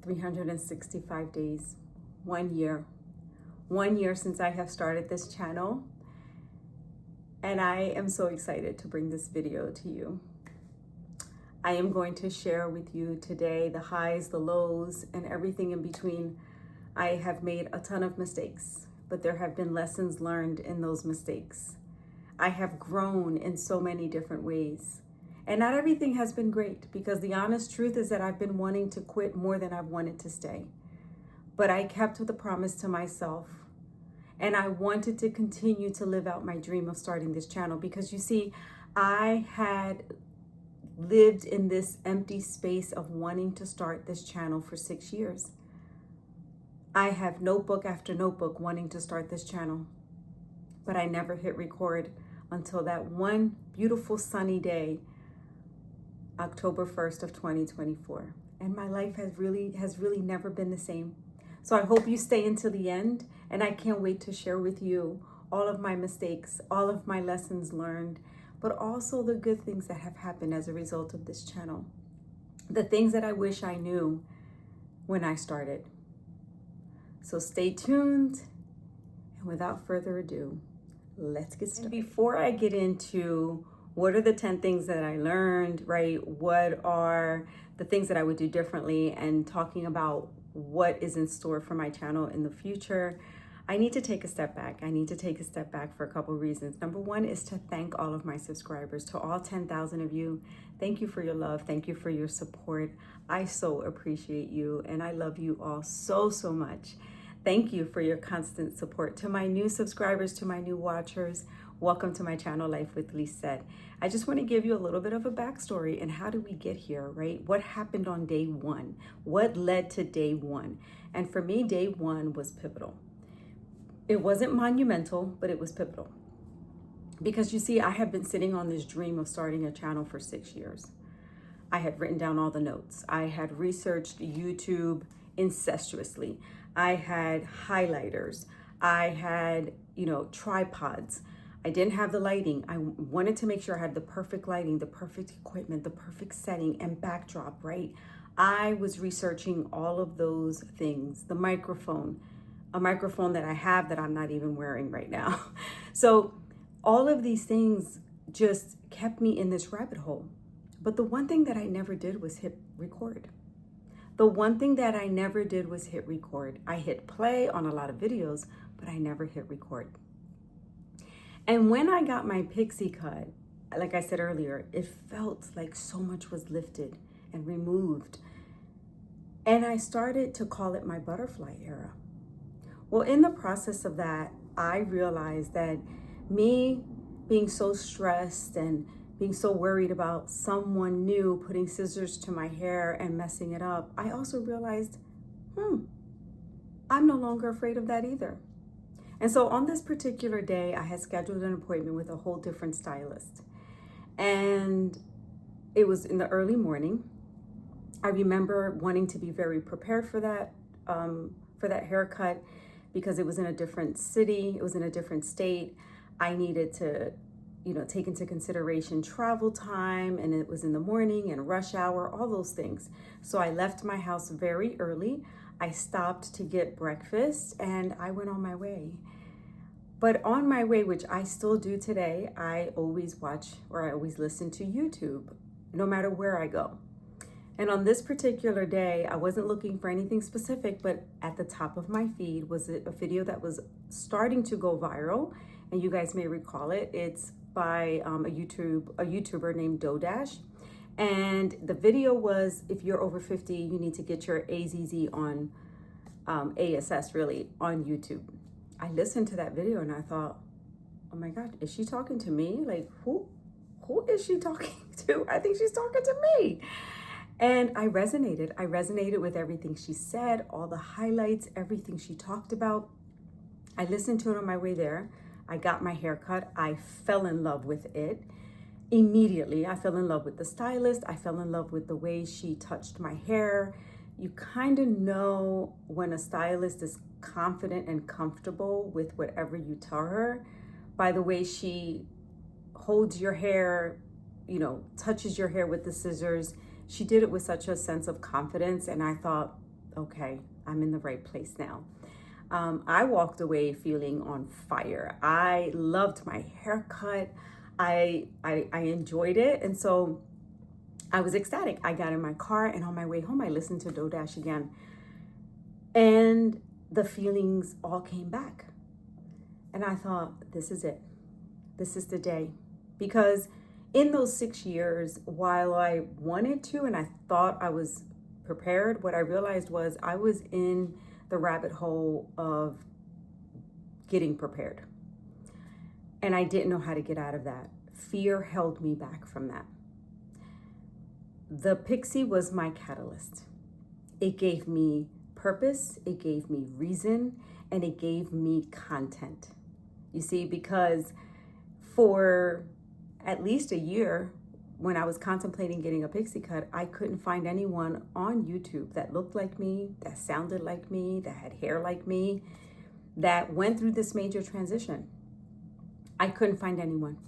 365 days, 1 year. 1 year since I have started this channel, and I am so excited to bring this video to you. I am going to share with you today the highs, the lows, and everything in between. I have made a ton of mistakes, but there have been lessons learned in those mistakes. I have grown in so many different ways. And not everything has been great, because the honest truth is that I've been wanting to quit more than I've wanted to stay. But I kept the promise to myself, and I wanted to continue to live out my dream of starting this channel, because you see, I had lived in this empty space of wanting to start this channel for 6 years. I have notebook after notebook wanting to start this channel, but I never hit record until that one beautiful sunny day, October 1st of 2024. And my life has really never been the same. So I hope you stay until the end, and I can't wait to share with you all of my mistakes, all of my lessons learned, but also the good things that have happened as a result of this channel. The things that I wish I knew when I started. So stay tuned, and without further ado, let's get started. And before I get into what are the 10 things that I learned, right? What are the things that I would do differently, and talking about what is in store for my channel in the future, I need to take a step back. I need to take a step back for a couple reasons. Number one is to thank all of my subscribers, to all 10,000 of you. Thank you for your love. Thank you for your support. I so appreciate you, and I love you all so much. Thank you for your constant support. To my new subscribers, to my new watchers, welcome to my channel, Life with Lissette. I just want to give you a little bit of a backstory and how did we get here, right? What happened on day one? What led to day one? And for me, day one was pivotal. It wasn't monumental, but it was pivotal. Because you see, I have been sitting on this dream of starting a channel for 6 years. I had written down all the notes. I had researched YouTube incestuously. I had highlighters. I had, tripods. I didn't have the lighting. I wanted to make sure I had the perfect lighting, the perfect equipment, the perfect setting and backdrop, right? I was researching all of those things. The microphone, a microphone that I have that I'm not even wearing right now. So all of these things just kept me in this rabbit hole. But the one thing that I never did was hit record. The one thing that I never did was hit record. I hit play on a lot of videos, but I never hit record. And when I got my pixie cut, like I said earlier, it felt like so much was lifted and removed. And I started to call it my butterfly era. Well, in the process of that, I realized that me being so stressed and being so worried about someone new putting scissors to my hair and messing it up, I also realized, I'm no longer afraid of that either. And so on this particular day, I had scheduled an appointment with a whole different stylist. And it was in the early morning. I remember wanting to be very prepared for that haircut, because it was in a different city, it was in a different state. I needed to, take into consideration travel time, and it was in the morning and rush hour, all those things. So I left my house very early. I stopped to get breakfast and I went on my way. But on my way, which I still do today, I always watch or I always listen to YouTube, no matter where I go. And on this particular day, I wasn't looking for anything specific, but at the top of my feed was a video that was starting to go viral. And you guys may recall it. It's by a YouTuber named Dodash. And the video was, if you're over 50, you need to get your AZZ on, ASS really, on YouTube. I listened to that video and I thought, oh my God, is she talking to me? Like, who is she talking to? I think she's talking to me. And I resonated with everything she said, all the highlights, everything she talked about. I listened to it on my way there. I got my hair cut. I fell in love with it. Immediately, I fell in love with the stylist. I fell in love with the way she touched my hair. You kind of know when a stylist is confident and comfortable with whatever you tell her by the way she holds your hair, touches your hair with the scissors. She did it with such a sense of confidence, and I thought, okay, I'm in the right place now. I walked away feeling on fire. I loved my haircut. I enjoyed it. And so I was ecstatic. I got in my car, and on my way home, I listened to Dodash again. And the feelings all came back. And I thought, this is it. This is the day. Because in those 6 years, while I wanted to and I thought I was prepared, what I realized was I was in the rabbit hole of getting prepared. And I didn't know how to get out of that. Fear held me back from that. The Pixie was my catalyst. It gave me purpose, it gave me reason, and it gave me content. You see, because for at least a year, when I was contemplating getting a pixie cut, I couldn't find anyone on YouTube that looked like me, that sounded like me, that had hair like me, that went through this major transition. I couldn't find anyone.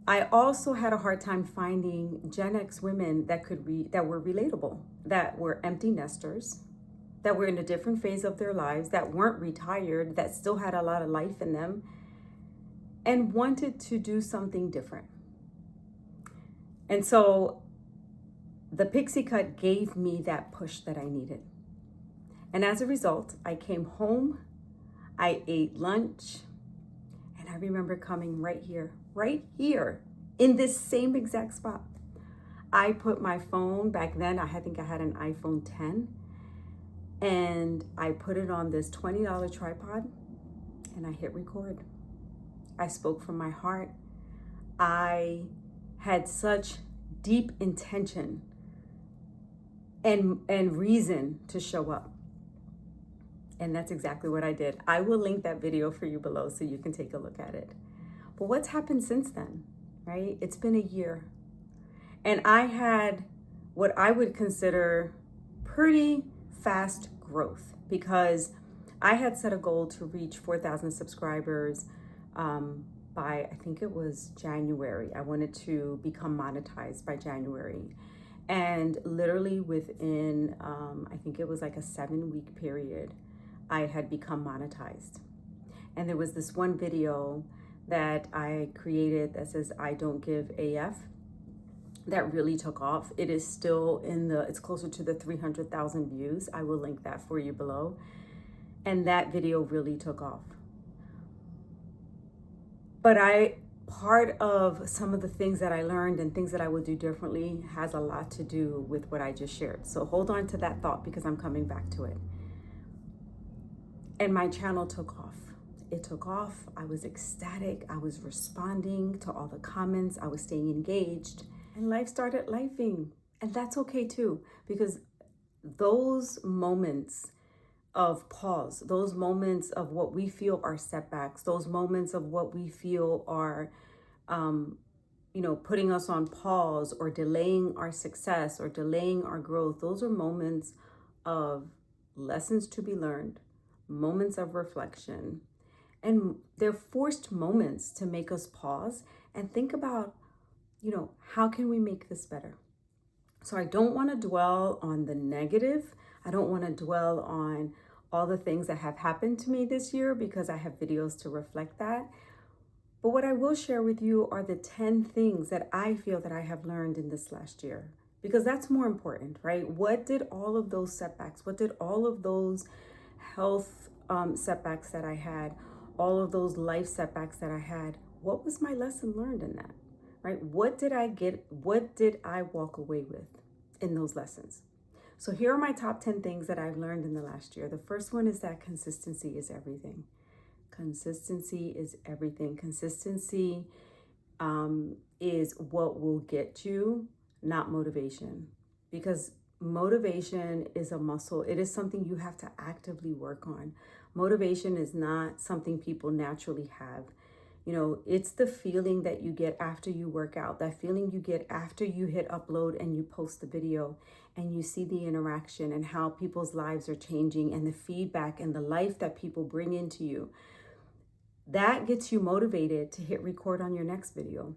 I also had a hard time finding Gen X women that were relatable, that were empty nesters, that were in a different phase of their lives, that weren't retired, that still had a lot of life in them, and wanted to do something different. And so the pixie cut gave me that push that I needed. And as a result, I came home, I ate lunch, and I remember coming right here, in this same exact spot. I put my phone, back then, I think I had an iPhone 10, and I put it on this $20 tripod, and I hit record. I spoke from my heart. I had such deep intention and reason to show up. And that's exactly what I did. I will link that video for you below so you can take a look at it. But what's happened since then, right? It's been a year. And I had what I would consider pretty fast growth, because I had set a goal to reach 4,000 subscribers by, I think it was January. I wanted to become monetized by January. And literally within, I think it was like a 7-week period, I had become monetized. And there was this one video that I created that says, I don't give AF, that really took off. It is still it's closer to the 300,000 views. I will link that for you below. And that video really took off. But part of some of the things that I learned and things that I would do differently has a lot to do with what I just shared. So hold on to that thought, because I'm coming back to it. And my channel took off. It took off. I was ecstatic. I was responding to all the comments. I was staying engaged. And life started lifing. And that's okay too, because those moments of pause, those moments of what we feel are setbacks, those moments of what we feel are, putting us on pause or delaying our success or delaying our growth, those are moments of lessons to be learned, moments of reflection. And they're forced moments to make us pause and think about, how can we make this better? So I don't want to dwell on the negative. I don't want to dwell on all the things that have happened to me this year, because I have videos to reflect that. But what I will share with you are the 10 things that I feel that I have learned in this last year, because that's more important, right? What did all of those setbacks, what did all of those health setbacks that I had, all of those life setbacks that I had, what was my lesson learned in that, right? What did I get? What did I walk away with in those lessons? So here are my top 10 things that I've learned in the last year. The first one is that consistency is everything. Consistency is everything. Consistency is what will get you, not motivation. Because motivation is a muscle. It is something you have to actively work on. Motivation is not something people naturally have. It's the feeling that you get after you work out, that feeling you get after you hit upload and you post the video and you see the interaction and how people's lives are changing and the feedback and the life that people bring into you. That gets you motivated to hit record on your next video.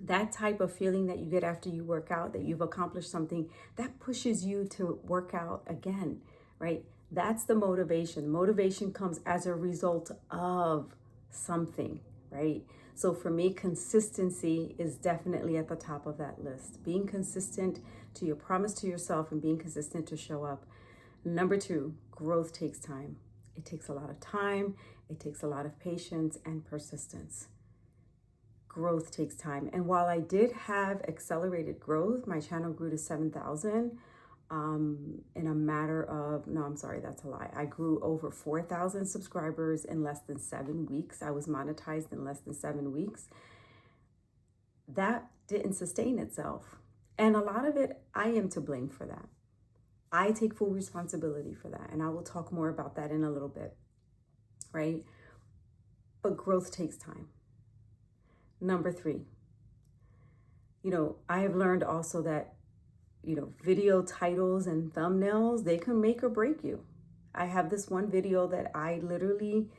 That type of feeling that you get after you work out, that you've accomplished something, that pushes you to work out again, right? That's the motivation. Motivation comes as a result of something, right? So for me, consistency is definitely at the top of that list. Being consistent to your promise to yourself and being consistent to show up. Number two, growth takes time. It takes a lot of time. It takes a lot of patience and persistence. Growth takes time. And while I did have accelerated growth, my channel grew to 7,000 in a matter of, no, I'm sorry, that's a lie. I grew over 4,000 subscribers in less than 7 weeks. I was monetized in less than 7 weeks. That didn't sustain itself. And a lot of it, I am to blame for that. I take full responsibility for that. And I will talk more about that in a little bit, right? But growth takes time. Number three, I have learned also that, video titles and thumbnails, they can make or break you. I have this one video that I literally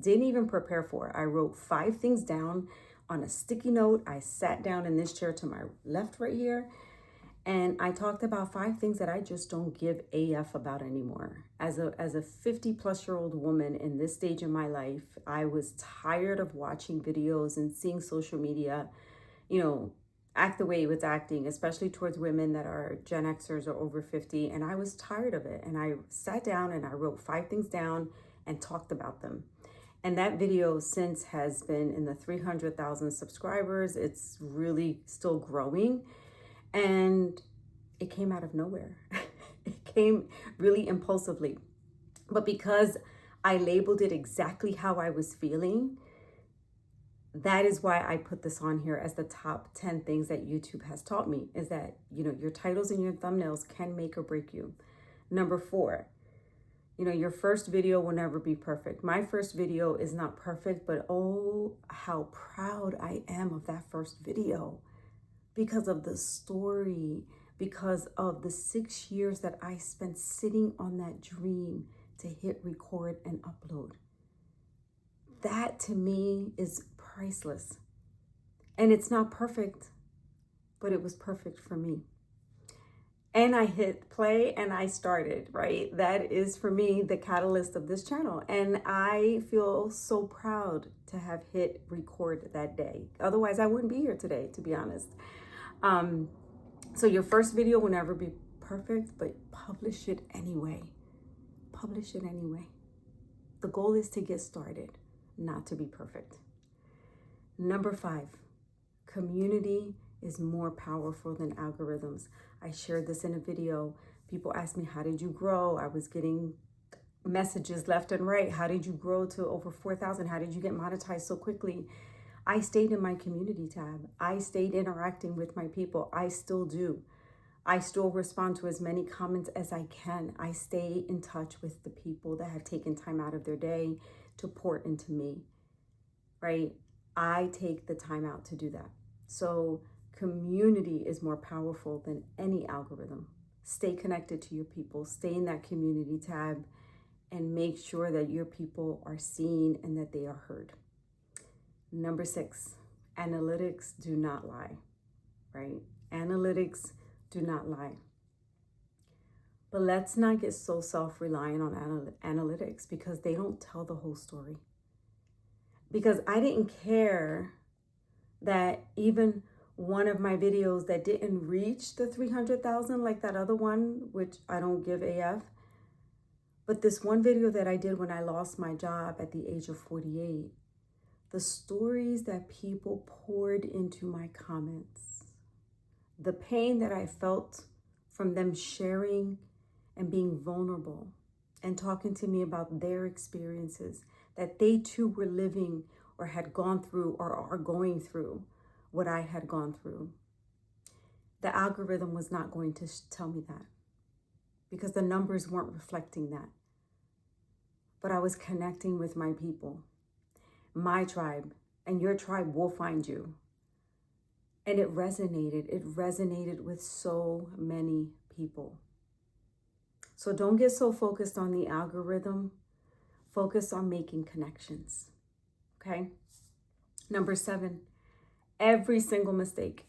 didn't even prepare for. I wrote 5 things down on a sticky note. I sat down in this chair to my left right here, and I talked about 5 things that I just don't give AF about anymore. As a 50-plus-year-old woman in this stage of my life, I was tired of watching videos and seeing social media, act the way it was acting, especially towards women that are Gen Xers or over 50. And I was tired of it. And I sat down and I wrote 5 things down and talked about them. And that video since has been in the 300,000 subscribers. It's really still growing. And it came out of nowhere. It came really impulsively. But because I labeled it exactly how I was feeling, that is why I put this on here as the top 10 things that YouTube has taught me, is that, your titles and your thumbnails can make or break you. Number 4, your first video will never be perfect. My first video is not perfect, but oh, how proud I am of that first video because of the story, because of the 6 years that I spent sitting on that dream to hit record and upload. That to me is priceless. And it's not perfect, but it was perfect for me. And I hit play and I started, right? That is for me the catalyst of this channel. And I feel so proud to have hit record that day. Otherwise, I wouldn't be here today, to be honest. So your first video will never be perfect, but publish it anyway. Publish it anyway. The goal is to get started, not to be perfect. Number 5, community is more powerful than algorithms. I shared this in a video. People asked me, how did you grow? I was getting messages left and right. How did you grow to over 4,000? How did you get monetized so quickly? I stayed in my community tab. I stayed interacting with my people. I still do. I still respond to as many comments as I can. I stay in touch with the people that have taken time out of their day to pour into me, right? I take the time out to do that. So community is more powerful than any algorithm. Stay connected to your people. Stay in that community tab and make sure that your people are seen and that they are heard. Number 6, analytics do not lie, right? Analytics do not lie. But let's not get so self-reliant on analytics because they don't tell the whole story. Because I didn't care that even one of my videos that didn't reach the 300,000 like that other one, which I don't give AF, but this one video that I did when I lost my job at the age of 48, the stories that people poured into my comments, the pain that I felt from them sharing and being vulnerable and talking to me about their experiences, that they too were living or had gone through or are going through what I had gone through. The algorithm was not going to tell me that because the numbers weren't reflecting that. But I was connecting with my people, my tribe, and your tribe will find you. And it resonated with so many people. So don't get so focused on the algorithm. Focus on making connections, okay? Number 7, Every single mistake,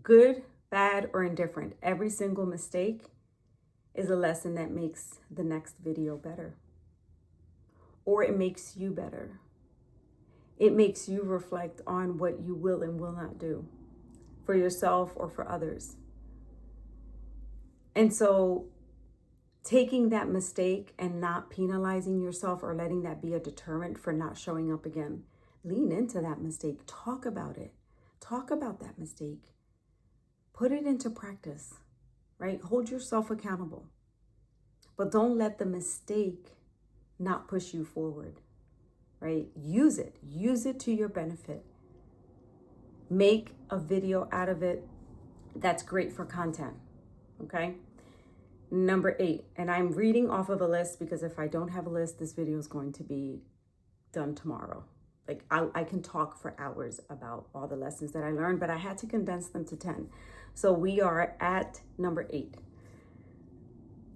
good, bad, or indifferent, every single mistake is a lesson that makes the next video better. Or it makes you better. It makes you reflect on what you will and will not do for yourself or for others. And so taking that mistake and not penalizing yourself or letting that be a deterrent for not showing up again, lean into that mistake. Talk about it. Talk about that mistake. Put it into practice, right? Hold yourself accountable. But don't let the mistake not push you forward, right? Use it. Use it to your benefit. Make a video out of it that's great for content, okay? Number 8, and I'm reading off of a list because if I don't have a list, this video is going to be done tomorrow. Like I can talk for hours about all the lessons that I learned, but I had to condense them to 10. So we are at number 8.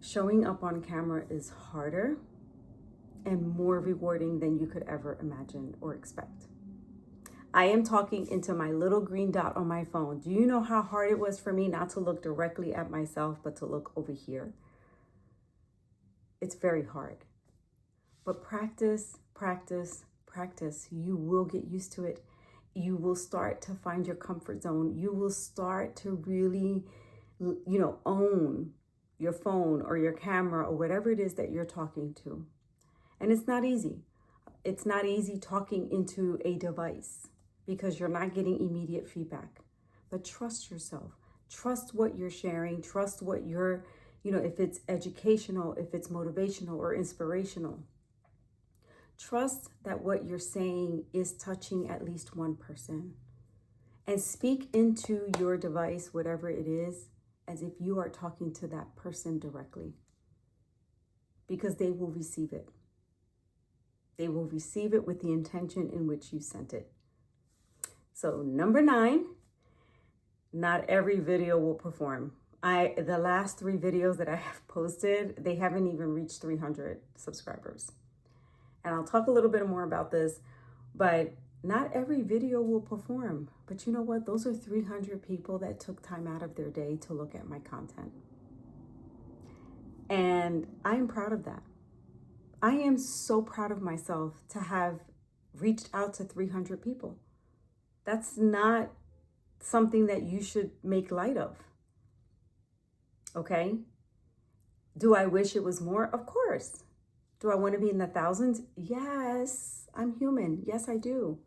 Showing up on camera is harder and more rewarding than you could ever imagine or expect. I am talking into my little green dot on my phone. Do you know how hard it was for me not to look directly at myself, but to look over here? It's very hard. But practice, practice, practice. You will get used to it. You will start to find your comfort zone. You will start to really, own your phone or your camera or whatever it is that you're talking to. And it's not easy. It's not easy talking into a device because you're not getting immediate feedback. But trust yourself. Trust what you're sharing. Trust what you're, if it's educational, if it's motivational or inspirational. Trust that what you're saying is touching at least one person. And speak into your device, whatever it is, as if you are talking to that person directly. Because they will receive it. They will receive it with the intention in which you sent it. So number 9, not every video will perform. The last 3 videos that I have posted, they haven't even reached 300 subscribers. And I'll talk a little bit more about this, but not every video will perform. But you know what? Those are 300 people that took time out of their day to look at my content. And I am proud of that. I am so proud of myself to have reached out to 300 people. That's not something that you should make light of. Okay? Do I wish it was more? Of course. Do I want to be in the thousands? Yes, I'm human. Yes, I do.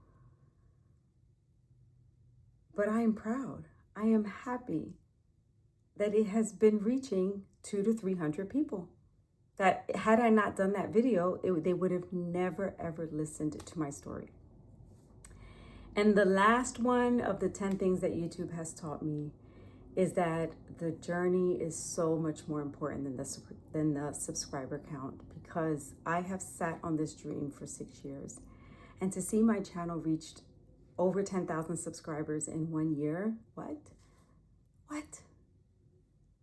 But I am proud. I am happy that it has been reaching 200 to 300 people. That had I not done that video, they would have never, ever listened to my story. And the last one of the 10 things that YouTube has taught me is that the journey is so much more important than the subscriber count, because I have sat on this dream for 6 years. And to see my channel reached over 10,000 subscribers in 1 year, what?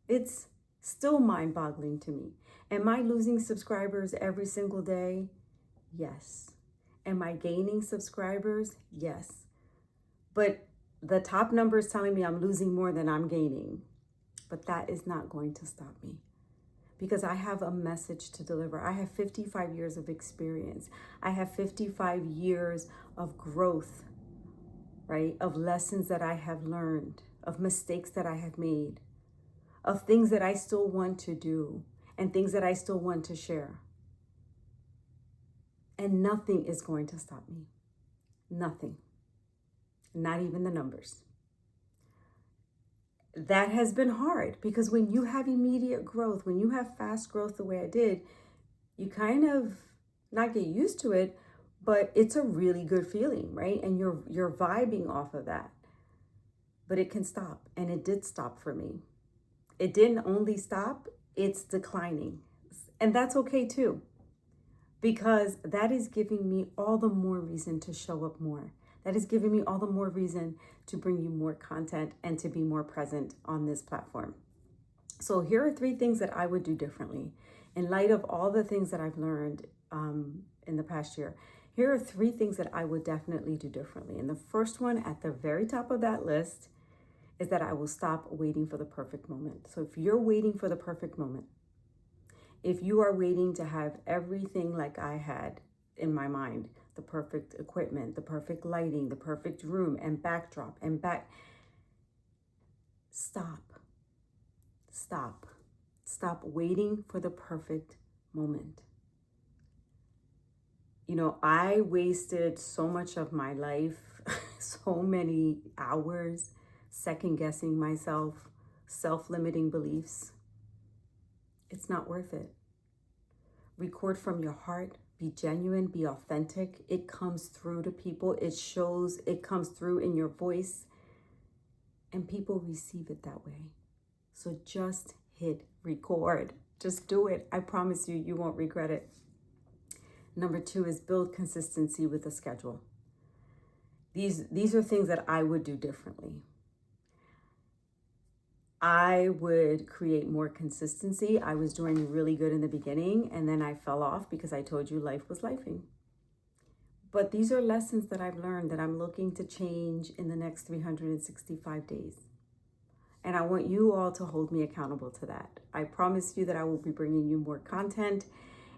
It's still mind-boggling to me. Am I losing subscribers every single day? Yes. Am I gaining subscribers? Yes. But the top number is telling me I'm losing more than I'm gaining. But that is not going to stop me, because I have a message to deliver. I have 55 years of experience. I have 55 years of growth, right? Of lessons that I have learned, of mistakes that I have made, of things that I still want to do, and things that I still want to share. And nothing is going to stop me. Nothing. Not even the numbers. That has been hard, because when you have immediate growth, when you have fast growth the way I did, you kind of not get used to it, but it's a really good feeling, right? And you're vibing off of that. But it can stop, and it did stop for me. It didn't only stop, it's declining. And that's okay too, because that is giving me all the more reason to show up more. That is giving me all the more reason to bring you more content and to be more present on this platform. So here are 3 things that I would do differently in light of all the things that I've learned in the past year. Here are 3 things that I would definitely do differently. And the first one at the very top of that list is that I will stop waiting for the perfect moment. So if you're waiting for the perfect moment, if you are waiting to have everything like I had in my mind, the perfect equipment, the perfect lighting, the perfect room and backdrop and stop. Stop waiting for the perfect moment. You know, I wasted so much of my life, so many hours second guessing myself, self-limiting beliefs. It's not worth it. Record from your heart, be genuine, be authentic. It comes through to people. It shows, it comes through in your voice, and people receive it that way. So just hit record. Just do it. I promise you, you won't regret it. Number 2 is build consistency with a schedule. These are things that I would do differently. I would create more consistency. I was doing really good in the beginning, and then I fell off because I told you life was lifing. But these are lessons that I've learned that I'm looking to change in the next 365 days. And I want you all to hold me accountable to that. I promise you that I will be bringing you more content,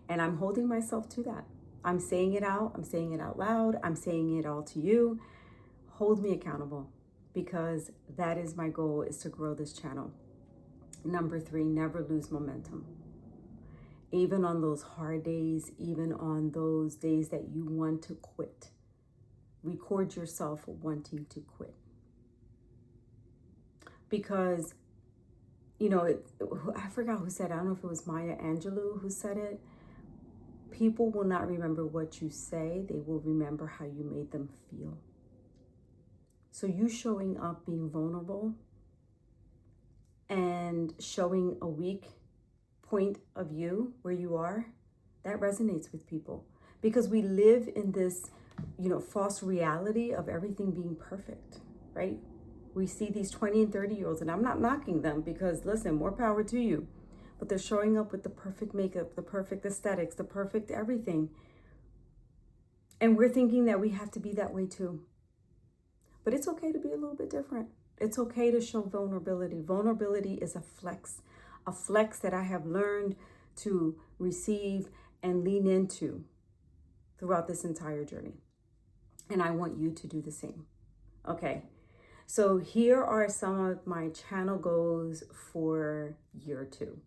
and I'm holding myself to that. I'm saying it out. I'm saying it out loud. I'm saying it all to you. Hold me accountable, because that is my goal, is to grow this channel. Number 3, never lose momentum. Even on those hard days, even on those days that you want to quit, record yourself wanting to quit. Because, you know, I forgot who said it. I don't know if it was Maya Angelou who said it. People will not remember what you say. They will remember how you made them feel. So you showing up, being vulnerable, and showing a weak point of you where you are, that resonates with people. Because we live in this, you know, false reality of everything being perfect, right? We see these 20 and 30-year-olds, and I'm not knocking them, because listen, more power to you. But they're showing up with the perfect makeup, the perfect aesthetics, the perfect everything. And we're thinking that we have to be that way too. But it's okay to be a little bit different. It's okay to show vulnerability. Vulnerability is a flex that I have learned to receive and lean into throughout this entire journey. And I want you to do the same. Okay. So here are some of my channel goals for year 2.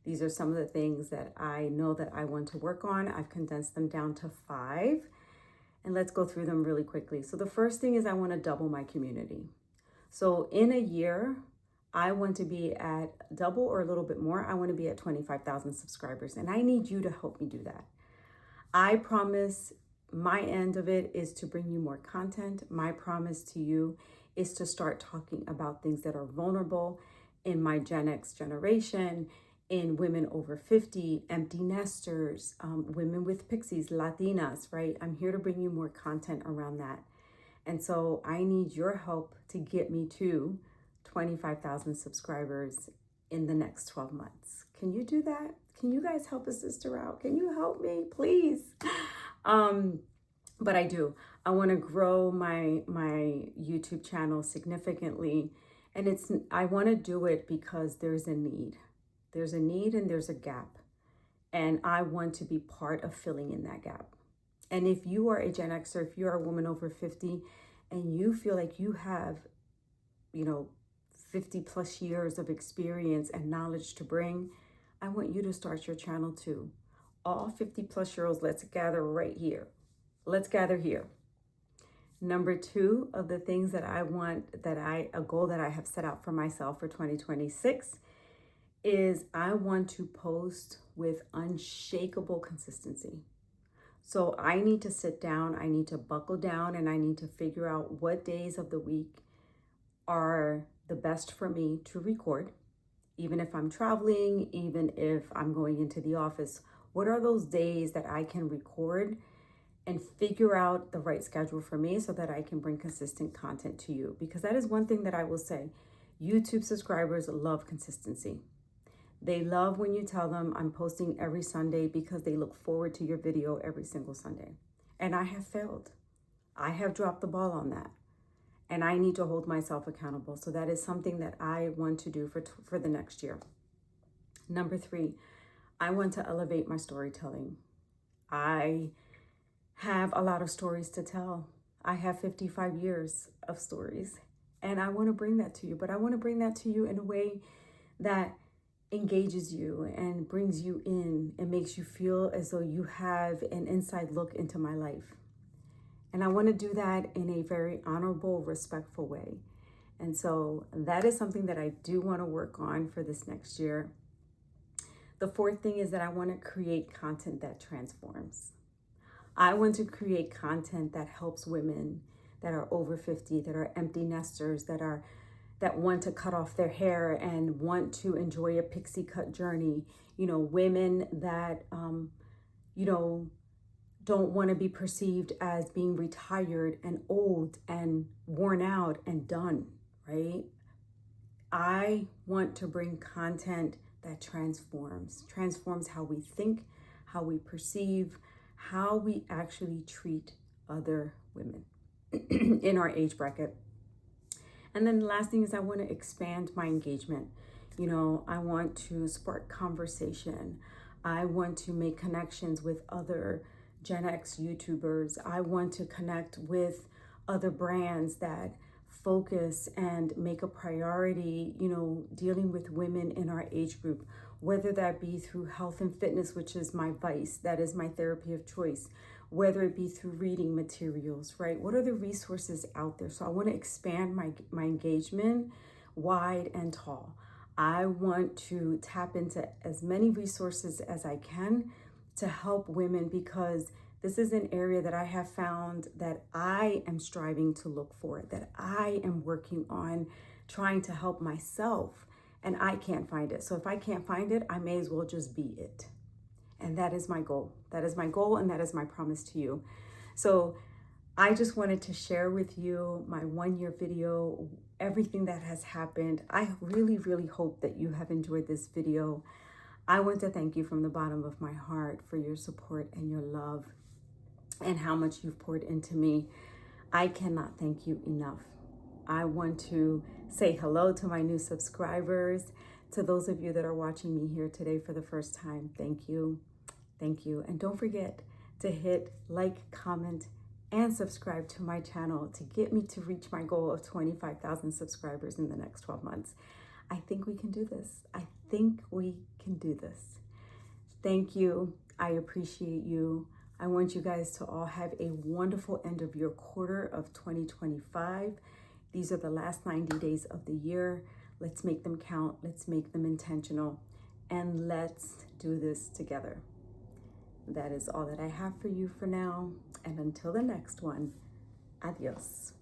These are some of the things that I know that I want to work on. I've condensed them down to 5, and let's go through them really quickly. So the first thing is I want to double my community. So in a year, I want to be at double or a little bit more. I want to be at 25,000 subscribers, and I need you to help me do that. I promise my end of it is to bring you more content. My promise to you is to start talking about things that are vulnerable in my Gen X generation, in women over 50, empty nesters, women with pixies, Latinas, right? I'm here to bring you more content around that. And so I need your help to get me to 25,000 subscribers in the next 12 months. Can you do that? Can you guys help a sister out? Can you help me, please? But I do. I want to grow my YouTube channel significantly. And I want to do it because there's a need. There's a need and there's a gap. And I want to be part of filling in that gap. And if you are a Gen Xer, if you're a woman over 50 and you feel like you have, 50 plus years of experience and knowledge to bring, I want you to start your channel too. All 50 plus year olds, let's gather right here. Let's gather here. Number 2 of the things that I want, a goal that I have set out for myself for 2026 is I want to post with unshakable consistency. So I need to sit down, I need to buckle down, and I need to figure out what days of the week are the best for me to record, even if I'm traveling, even if I'm going into the office. What are those days that I can record and figure out the right schedule for me so that I can bring consistent content to you? Because that is one thing that I will say. YouTube subscribers love consistency. They love when you tell them I'm posting every Sunday because they look forward to your video every single Sunday. And I have failed. I have dropped the ball on that. And I need to hold myself accountable. So that is something that I want to do for the next year. Number 3, I want to elevate my storytelling. I have a lot of stories to tell. I have 55 years of stories, and I want to bring that to you, but I want to bring that to you in a way that engages you and brings you in and makes you feel as though you have an inside look into my life. And I want to do that in a very honorable, respectful way. And so that is something that I do want to work on for this next year. The 4th thing is that I want to create content that transforms. I want to create content that helps women that are over 50, that are empty nesters, that want to cut off their hair and want to enjoy a pixie cut journey. Women that, don't want to be perceived as being retired and old and worn out and done, right? I want to bring content that transforms how we think, how we perceive, how we actually treat other women in our age bracket. And then the last thing is I want to expand my engagement. I want to spark conversation. I want to make connections with other Gen X YouTubers. I want to connect with other brands that focus and make a priority, dealing with women in our age group, whether that be through health and fitness, which is my vice, that is my therapy of choice, whether it be through reading materials, right? What are the resources out there? So I want to expand my engagement wide and tall. I want to tap into as many resources as I can to help women, because this is an area that I have found that I am striving to look for, that I am working on trying to help myself, and I can't find it. So if I can't find it, I may as well just be it. And that is my goal. That is my goal, and that is my promise to you. So I just wanted to share with you my 1-year video, everything that has happened. I really, really hope that you have enjoyed this video. I want to thank you from the bottom of my heart for your support and your love and how much you've poured into me. I cannot thank you enough. I want to say hello to my new subscribers. To those of you that are watching me here today for the first time, thank you. Thank you. And don't forget to hit like, comment, and subscribe to my channel to get me to reach my goal of 25,000 subscribers in the next 12 months. I think we can do this. I think we can do this. Thank you. I appreciate you. I want you guys to all have a wonderful end of your quarter of 2025. These are the last 90 days of the year. Let's make them count. Let's make them intentional. And let's do this together. That is all that I have for you for now. And until the next one, adios.